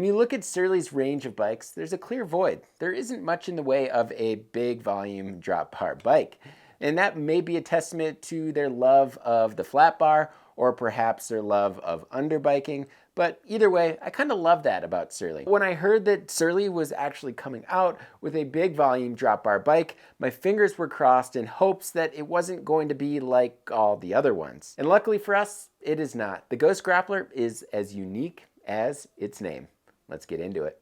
When you look at Surly's range of bikes, there's a clear void. There isn't much in the way of a big volume drop bar bike. And that may be a testament to their love of the flat bar or perhaps their love of underbiking. But either way, I kind of love that about Surly. When I heard that Surly was actually coming out with a big volume drop bar bike, my fingers were crossed in hopes that it wasn't going to be like all the other ones. And luckily for us, it is not. The Ghost Grappler is as unique as its name. Let's get into it.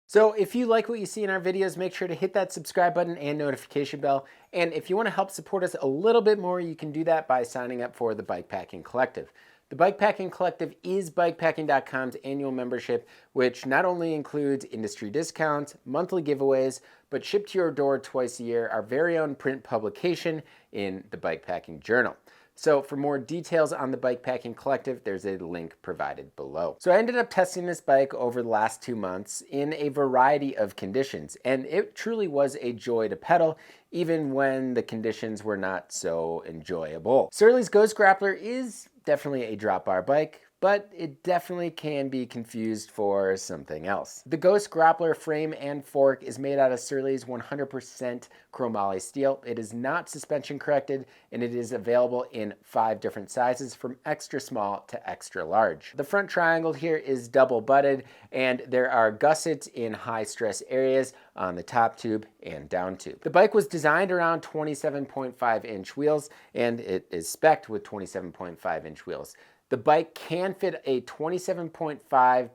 So if you like what you see in our videos, make sure to hit that subscribe button and notification bell. And if you want to help support us a little bit more, you can do that by signing up for the Bikepacking Collective. The Bikepacking Collective is BIKEPACKING.com's annual membership, which not only includes industry discounts, monthly giveaways, but shipped to your door twice a year, our very own print publication in the Bikepacking Journal. So for more details on the Bikepacking Collective, there's a link provided below. So I ended up testing this bike over the last 2 months in a variety of conditions, and it truly was a joy to pedal, even when the conditions were not so enjoyable. Surly's Ghost Grappler is definitely a drop bar bike, but it definitely can be confused for something else. The Ghost Grappler frame and fork is made out of Surly's 100% chromoly steel. It is not suspension corrected, and it is available in 5 different sizes from extra small to extra large. The front triangle here is double butted, and there are gussets in high stress areas on the top tube and down tube. The bike was designed around 27.5 inch wheels, and it is spec'd with 27.5 inch wheels. The bike can fit a 27.5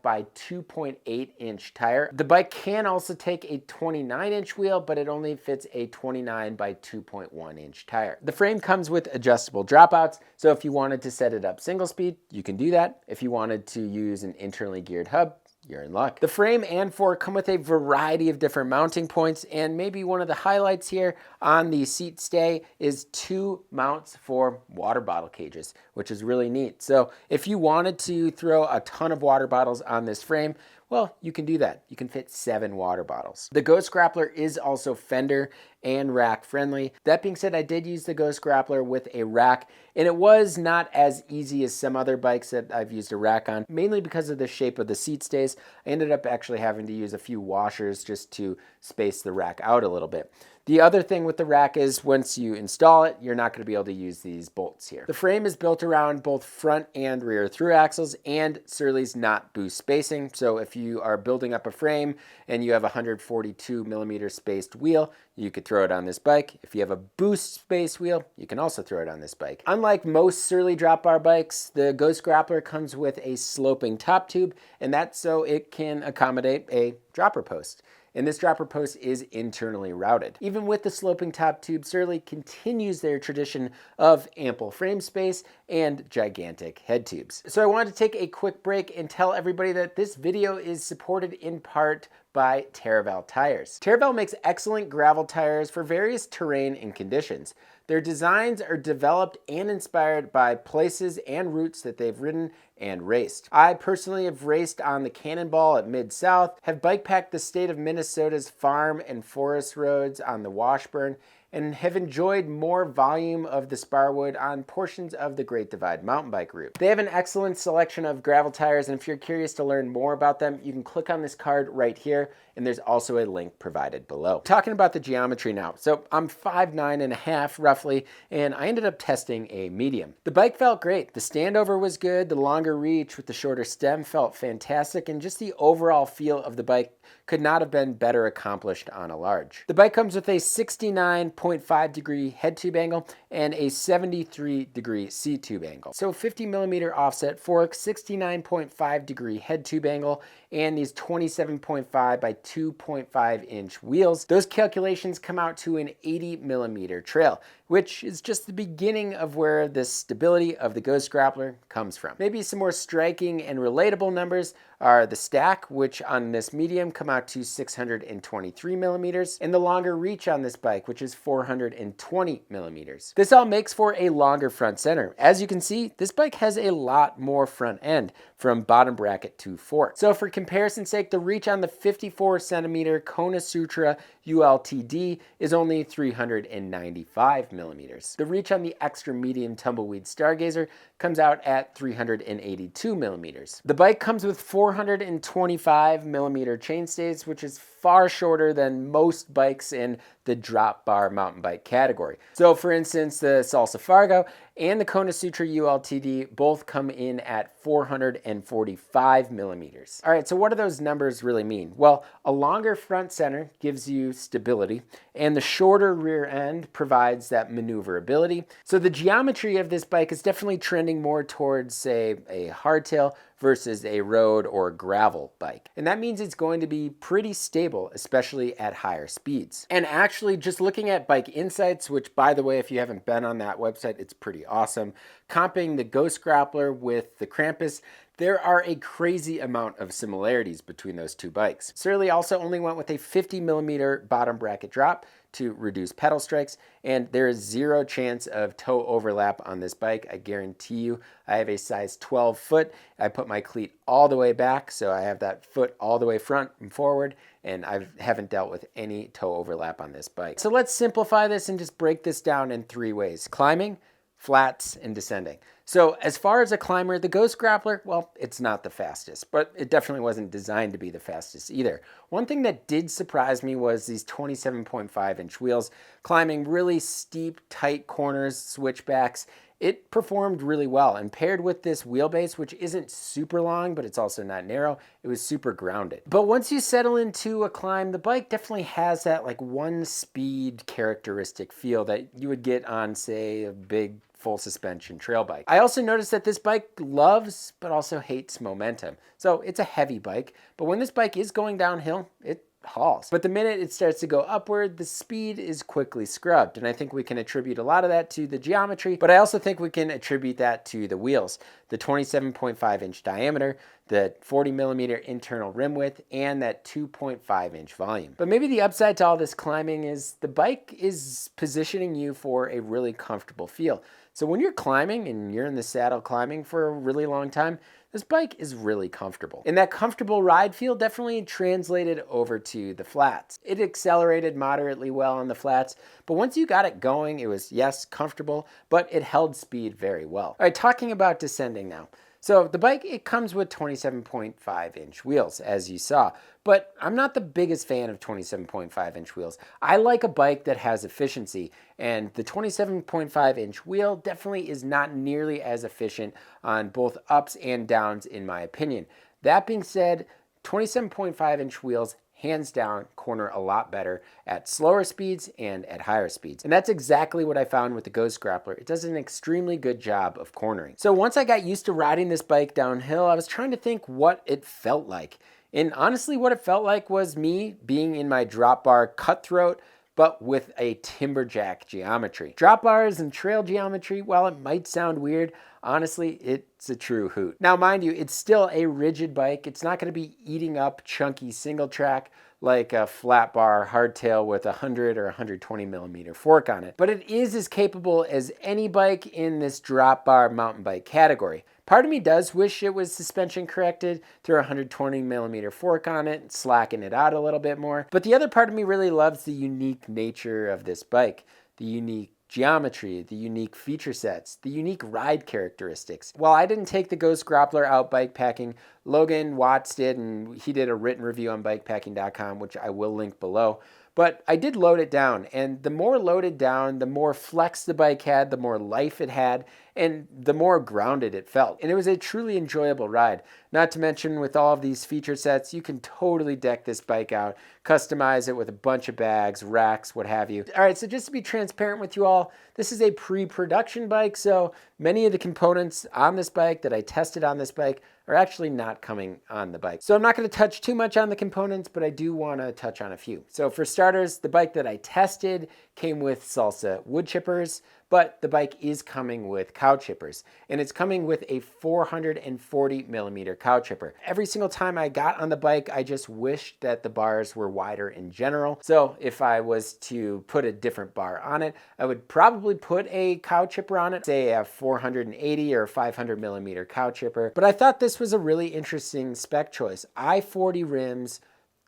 by 2.8 inch tire. The bike can also take a 29 inch wheel, but it only fits a 29 by 2.1 inch tire. The frame comes with adjustable dropouts, so if you wanted to set it up single speed, you can do that. If you wanted to use an internally geared hub, you're in luck. The frame and fork come with a variety of different mounting points, and maybe one of the highlights here on the seat stay is 2 mounts for water bottle cages, which is really neat. So if you wanted to throw a ton of water bottles on this frame, well, you can do that. You can fit 7 water bottles. The Ghost Grappler is also fender and rack friendly. That being said, I did use the Ghost Grappler with a rack, and it was not as easy as some other bikes that I've used a rack on, mainly because of the shape of the seat stays. I ended up actually having to use a few washers just to space the rack out a little bit. The other thing with the rack is once you install it, you're not going to be able to use these bolts here. The frame is built around both front and rear through axles and Surly's knot boost spacing. So if you are building up a frame and you have a 142 millimeter spaced wheel, you could throw it on this bike. If you have a boost space wheel, you can also throw it on this bike. Unlike most Surly drop bar bikes, the Ghost Grappler comes with a sloping top tube, and that's so it can accommodate a dropper post. And this dropper post is internally routed. Even with the sloping top tube, Surly continues their tradition of ample frame space and gigantic head tubes. So I wanted to take a quick break and tell everybody that this video is supported in part by Terravel tires. Terravel makes excellent gravel tires for various terrain and conditions. Their designs are developed and inspired by places and routes that they've ridden and raced. I personally have raced on the Cannonball at Mid-South, have bikepacked the state of Minnesota's farm and forest roads on the Washburn, and have enjoyed more volume of the Sparwood on portions of the Great Divide mountain bike route. They have an excellent selection of gravel tires, and if you're curious to learn more about them, you can click on this card right here, and there's also a link provided below. Talking about the geometry now. So I'm 5'9.5" roughly, and I ended up testing a medium. The bike felt great. The standover was good, the longer reach with the shorter stem felt fantastic, and just the overall feel of the bike could not have been better accomplished on a large. The bike comes with a 69.5 degree head tube angle and a 73 degree seat tube angle. So 50 millimeter offset fork, 69.5 degree head tube angle, and these 27.5 by 2.5 inch wheels. Those calculations come out to an 80 millimeter trail, which is just the beginning of where the stability of the Ghost Grappler comes from. Maybe some more striking and relatable numbers are the stack, which on this medium come out to 623 millimeters, and the longer reach on this bike, which is 420 millimeters. This all makes for a longer front center. As you can see, this bike has a lot more front end from bottom bracket to fork. So for comparison's sake, the reach on the 54 centimeter Kona Sutra ULTD is only 395 millimeters. The reach on the extra medium tumbleweed Stargazer comes out at 382 millimeters. The bike comes with 425 millimeter chainstays, which is far shorter than most bikes in the drop bar mountain bike category. So for instance, the Salsa Fargo and the Kona Sutra ULTD both come in at 445 millimeters. All right, so what do those numbers really mean? Well, a longer front center gives you stability, and the shorter rear end provides that maneuverability. So the geometry of this bike is definitely trending more towards, say, a hardtail versus a road or gravel bike. And that means it's going to be pretty stable, especially at higher speeds. And actually, just looking at Bike Insights, which by the way, if you haven't been on that website, it's pretty awesome, comping the Ghost Grappler with the Krampus, there are a crazy amount of similarities between those two bikes. Surly also only went with a 50 millimeter bottom bracket drop to reduce pedal strikes, and there is zero chance of toe overlap on this bike. I guarantee you. I have a size 12 foot. I put my cleat all the way back, so I have that foot all the way front and forward, and I haven't dealt with any toe overlap on this bike. So let's simplify this and just break this down in three ways: climbing, flats, and descending. So as far as a climber, the Ghost Grappler, well, it's not the fastest, but it definitely wasn't designed to be the fastest either. One thing that did surprise me was these 27.5 inch wheels. Climbing really steep, tight corners, switchbacks, it performed really well. And paired with this wheelbase, which isn't super long, but it's also not narrow, it was super grounded. But once you settle into a climb, the bike definitely has that like one speed characteristic feel that you would get on, say, a big full suspension trail bike. I also noticed that this bike loves but also hates momentum. So it's a heavy bike, but when this bike is going downhill, it hauls. But the minute it starts to go upward, the speed is quickly scrubbed. And I think we can attribute a lot of that to the geometry, but I also think we can attribute that to the wheels. The 27.5 inch diameter, the 40 millimeter internal rim width, and that 2.5 inch volume. But maybe the upside to all this climbing is the bike is positioning you for a really comfortable feel. So when you're climbing and you're in the saddle climbing for a really long time, this bike is really comfortable. And that comfortable ride feel definitely translated over to the flats. It accelerated moderately well on the flats, but once you got it going, it was, yes, comfortable, but it held speed very well. All right, talking about descending now. So the bike, it comes with 27.5 inch wheels, as you saw, but I'm not the biggest fan of 27.5 inch wheels. I like a bike that has efficiency, and the 27.5 inch wheel definitely is not nearly as efficient on both ups and downs in my opinion. That being said, 27.5 inch wheels hands down corner a lot better at slower speeds and at higher speeds. And that's exactly what I found with the Ghost Grappler. It does an extremely good job of cornering. So once I got used to riding this bike downhill, I was trying to think what it felt like. And honestly, what it felt like was me being in my drop bar cutthroat, but with a timberjack geometry. Drop bars and trail geometry, while it might sound weird, honestly, it's a true hoot. Now, mind you, it's still a rigid bike. It's not going to be eating up chunky single track like a flat bar hardtail with a 100 or 120 millimeter fork on it. But it is as capable as any bike in this drop bar mountain bike category. Part of me does wish it was suspension corrected, throw a 120 millimeter fork on it, slacken it out a little bit more. But the other part of me really loves the unique nature of this bike, the unique geometry, the unique feature sets, the unique ride characteristics. While I didn't take the Ghost Grappler out bikepacking, Logan Watts did, and he did a written review on BIKEPACKING.com, which I will link below. But I did load it down, and the more loaded down, the more flex the bike had, the more life it had, and the more grounded it felt. And it was a truly enjoyable ride. Not to mention, with all of these feature sets, you can totally deck this bike out, customize it with a bunch of bags, racks, what have you. All right, so just to be transparent with you all, this is a pre-production bike, so many of the components on this bike that I tested on this bike are actually not coming on the bike. So I'm not going to touch too much on the components, but I do want to touch on a few. So for starters, the bike that I tested came with Salsa wood chippers, but the bike is coming with cow chippers, and it's coming with a 440 millimeter cow chipper. Every single time I got on the bike, I just wished that the bars were wider in general. So if I was to put a different bar on it, I would probably put a cow chipper on it, say a 480 or 500 millimeter cow chipper. But I thought this was a really interesting spec choice. I-40 rims,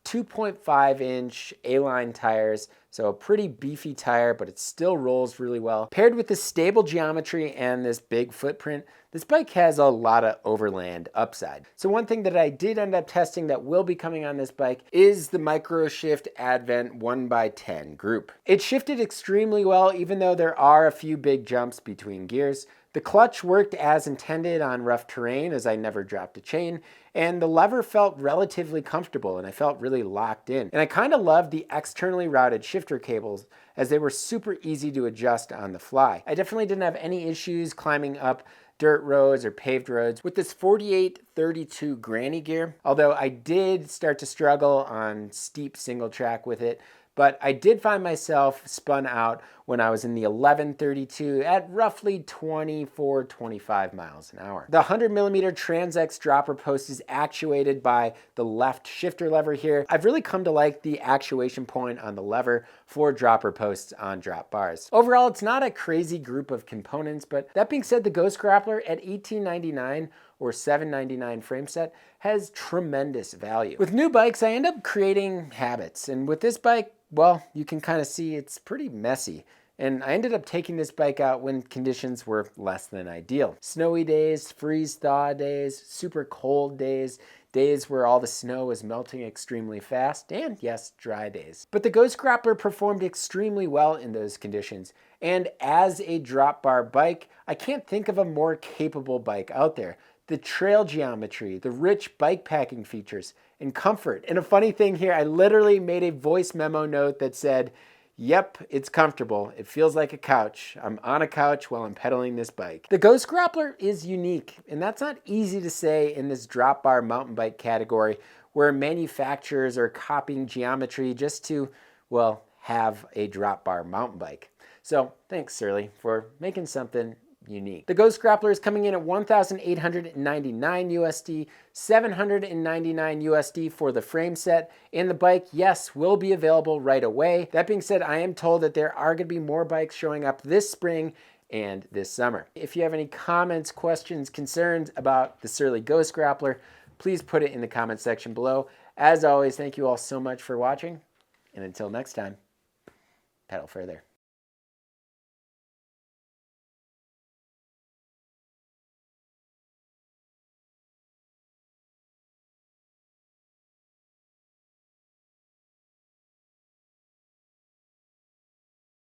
2.5-inch A-line tires, so a pretty beefy tire, but it still rolls really well. Paired with the stable geometry and this big footprint, this bike has a lot of overland upside. So one thing that I did end up testing that will be coming on this bike is the Microshift Advent 1x10 group. It shifted extremely well, even though there are a few big jumps between gears. The clutch worked as intended on rough terrain, as I never dropped a chain, and the lever felt relatively comfortable and I felt really locked in. And I kind of loved the externally routed shifter cables as they were super easy to adjust on the fly. I definitely didn't have any issues climbing up dirt roads or paved roads with this 4832 granny gear, although I did start to struggle on steep single track with it. But I did find myself spun out when I was in the 1132 at roughly 24, 25 miles an hour. The 100mm Trans-X dropper post is actuated by the left shifter lever here. I've really come to like the actuation point on the lever for dropper posts on drop bars. Overall, it's not a crazy group of components, but that being said, the Ghost Grappler at $18.99 or $7.99 frame set has tremendous value. With new bikes, I end up creating habits, and with this bike, well, you can kind of see it's pretty messy. And I ended up taking this bike out when conditions were less than ideal. Snowy days, freeze-thaw days, super cold days, days where all the snow was melting extremely fast, and yes, dry days. But the Ghost Grappler performed extremely well in those conditions. And as a drop bar bike, I can't think of a more capable bike out there. The trail geometry, the rich bike packing features, and comfort. And a funny thing here, I literally made a voice memo note that said, yep, it's comfortable. It feels like a couch. I'm on a couch while I'm pedaling this bike. The Ghost Grappler is unique, and that's not easy to say in this drop bar mountain bike category where manufacturers are copying geometry just to, well, have a drop bar mountain bike. So thanks, Surly, for making something unique. The Ghost Grappler is coming in at $1,899 USD, $799 USD for the frame set, and the bike, yes, will be available right away. That being said, I am told that there are going to be more bikes showing up this spring and this summer. If you have any comments, questions, concerns about the Surly Ghost Grappler, please put it in the comment section below. As always, thank you all so much for watching, and until next time, pedal further.